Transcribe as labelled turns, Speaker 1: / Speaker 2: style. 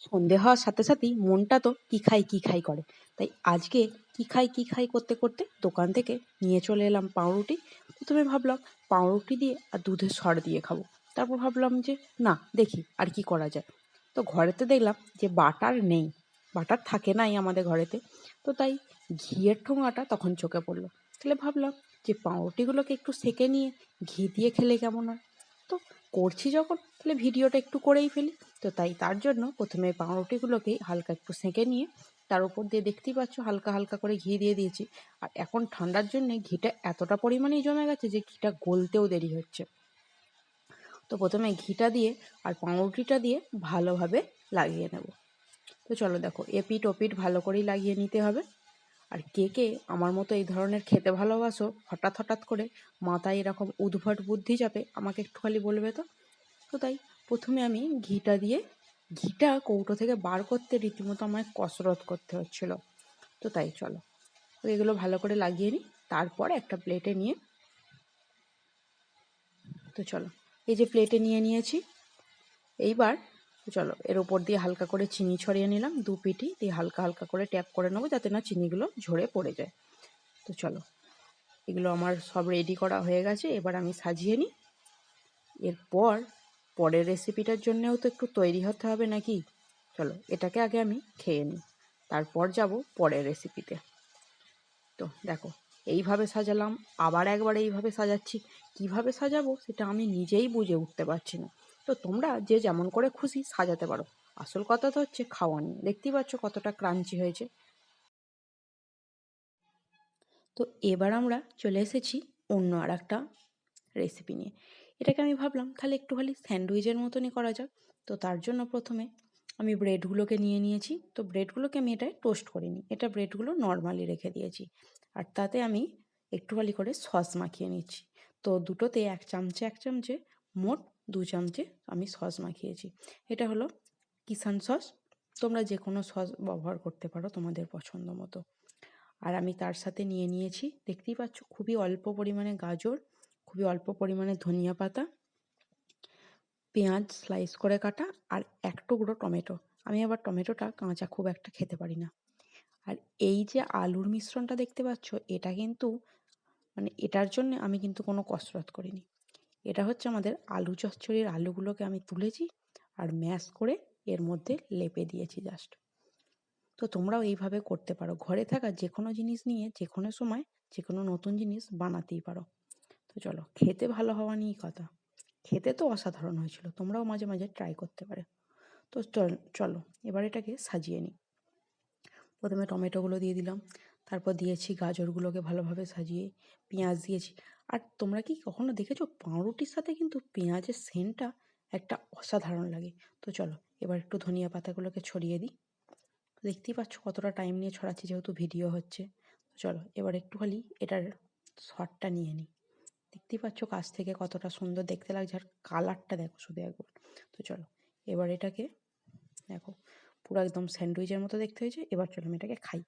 Speaker 1: সন্ধে হওয়ার সাথে সাথেই মনটা তো কি খাই কি খাই করে। তাই আজকে কি খাই করতে করতে দোকান থেকে নিয়ে চলে এলাম পাউরুটি। প্রথমে ভাবলাম পাউরুটি দিয়ে আর দুধের সর দিয়ে খাবো। তারপর ভাবলাম যে না, দেখি আর কি করা যায়। তো ঘরেতে দেখলাম যে বাটার নেই, বাটার থাকে নাই আমাদের ঘরেতে। তো তাই ঘিয়ের ঠোঙাটা তখন চোখে পড়লো। তাহলে ভাবলাম যে পাউরুটিগুলোকে একটু সেঁকে নিয়ে ঘি দিয়ে খেলে কেমন হয়। তো করছি যখন, তাহলে ভিডিওটা একটু করেই ফেলি। তো তাই তার জন্য প্রথমে পাউরুটিগুলোকে হালকা একটু সেঁকে নিয়ে তার উপর দিয়ে দেখতেই পাচ্ছ হালকা হালকা করে ঘি দিয়ে দিয়েছি। আর এখন ঠান্ডার জন্য ঘিটা এতটা পরিমাণেই জমে গেছে যে ঘিটা গলতেও দেরি হচ্ছে। তো প্রথমে ঘিটা দিয়ে আর পাউরুটিটা দিয়ে ভালোভাবে লাগিয়ে নেব। তো চলো দেখো, এপিঠ ওপিঠ ভালো করেই লাগিয়ে নিতে হবে। আর কে কে আমার মতো এই ধরনের খেতে ভালোবাসো, হঠাৎ হঠাৎ করে মাথায় এরকম উদ্ভট বুদ্ধি চাপে, আমাকে একটু খালি বলবে তো। তো তাই প্রথমে আমি ঘিটা কৌটো থেকে বার করতে রীতিমতো আমায় কসরত করতে হচ্ছিল। তো তাই চলো, তো এগুলো ভালো করে লাগিয়ে নিই, তারপর একটা প্লেটে নিয়ে, তো চলো এই যে প্লেটে নিয়ে নিয়েছি। এইবার চলো এর ওপর দিয়ে হালকা করে চিনি ছড়িয়ে নিলাম, দু পিঠি দিয়ে হালকা হালকা করে ট্যাপ করে নেবো যাতে না চিনিগুলো ঝরে পড়ে যায়। তো চলো, এগুলো আমার সব রেডি করা হয়ে গেছে, এবার আমি সাজিয়ে নিই। এরপর পরের রেসিপিটার জন্যেও তো একটু তৈরি হতে হবে নাকি। চলো এটাকে আগে আমি খেয়ে নিই, তারপর যাব পরের রেসিপিতে। তো দেখো, এইভাবে সাজালাম, আবার একবার এইভাবে সাজাচ্ছি। কিভাবে সাজাবো সেটা আমি নিজেই বুঝে উঠতে পারছি না। তো তোমরা যে যেমন করে খুশি সাজাতে পারো, আসল কথা তো হচ্ছে খাওয়া নিয়ে। দেখতেই পাচ্ছ কতটা ক্রাঞ্চি হয়েছে। তো এবার আমরা চলে এসেছি অন্য আর একটা রেসিপি নিয়ে। এটাকে আমি ভাবলাম তাহলে একটু খালি স্যান্ডউইচের মতনই করা যাক। তো তার জন্য প্রথমে আমি ব্রেডগুলোকে নিয়ে নিয়েছি। তো ব্রেডগুলোকে আমি এটায় টোস্ট করিনি, এটা ব্রেডগুলো নর্মালি রেখে দিয়েছি। আর তাতে আমি একটু খালি করে সস মাখিয়ে নিচ্ছি। তো দুটোতে এক চামচে মোট 2 চামচে আমি সস মাখিয়েছি। এটা হলো কিষান সস, তোমরা যে কোনো সস ব্যবহার করতে পারো তোমাদের পছন্দ মতো। আর আমি তার সাথে নিয়ে নিয়েছি, দেখতেই পাচ্ছ, খুবই অল্প পরিমাণে গাজর, খুবই অল্প পরিমাণে ধনিয়া পাতা, পেঁয়াজ স্লাইস করে কাটা, আর এক টুকরো টমেটো। আমি আবার টমেটোটা কাঁচা খুব একটা খেতে পারি না। আর এই যে আলুর মিশ্রণটা দেখতে পাচ্ছ, এটা কিন্তু মানে এটার জন্য আমি কিন্তু কোনো কসরত করিনি। এটা হচ্ছে আমাদের আলু চচ্চড়ির আলুগুলোকে আমি তুলেছি আর ম্যাশ করে এর মধ্যে লেপে দিয়েছি জাস্ট। তো তোমরাও এইভাবে করতে পারো, ঘরে থাকা যে কোনো জিনিস নিয়ে যে কোনো সময় যে কোনো নতুন জিনিস বানাতেই পারো। তো চলো, খেতে ভালো হওয়া নিয়েই কথা। খেতে তো অসাধারণ হয়েছিল, তোমরাও মাঝে মাঝে ট্রাই করতে পারো। তো চলো এবার এটাকে সাজিয়ে নিই। প্রথমে টমেটোগুলো দিয়ে দিলাম, তারপর দিয়েছি গাজরগুলোকে ভালোভাবে সাজিয়ে, পেঁয়াজ দিয়েছি। আর তোমরা কি কখনো দেখেছো পাউরুটির সাথে কিন্তু পেঁয়াজের সেন্টটা একটা অসাধারণ লাগে। তো চলো এবার একটু ধনিয়া পাতাগুলোকে ছড়িয়ে দিই। দেখতেই পাচ্ছ কতটা টাইম নিয়ে ছড়াচ্ছি যেহেতু ভিডিও হচ্ছে। তো চলো এবার একটু খালি এটার শটটা নিয়ে নিই। দেখতেই পাচ্ছ কাছ থেকে কতটা সুন্দর দেখতে লাগছে, আর কালারটা দেখো শুধু একবার। তো চলো এবার এটাকে দেখো, পুরো একদম স্যান্ডউইচের মতো দেখতে হয়েছে। এবার চলো আমি এটাকে খাই।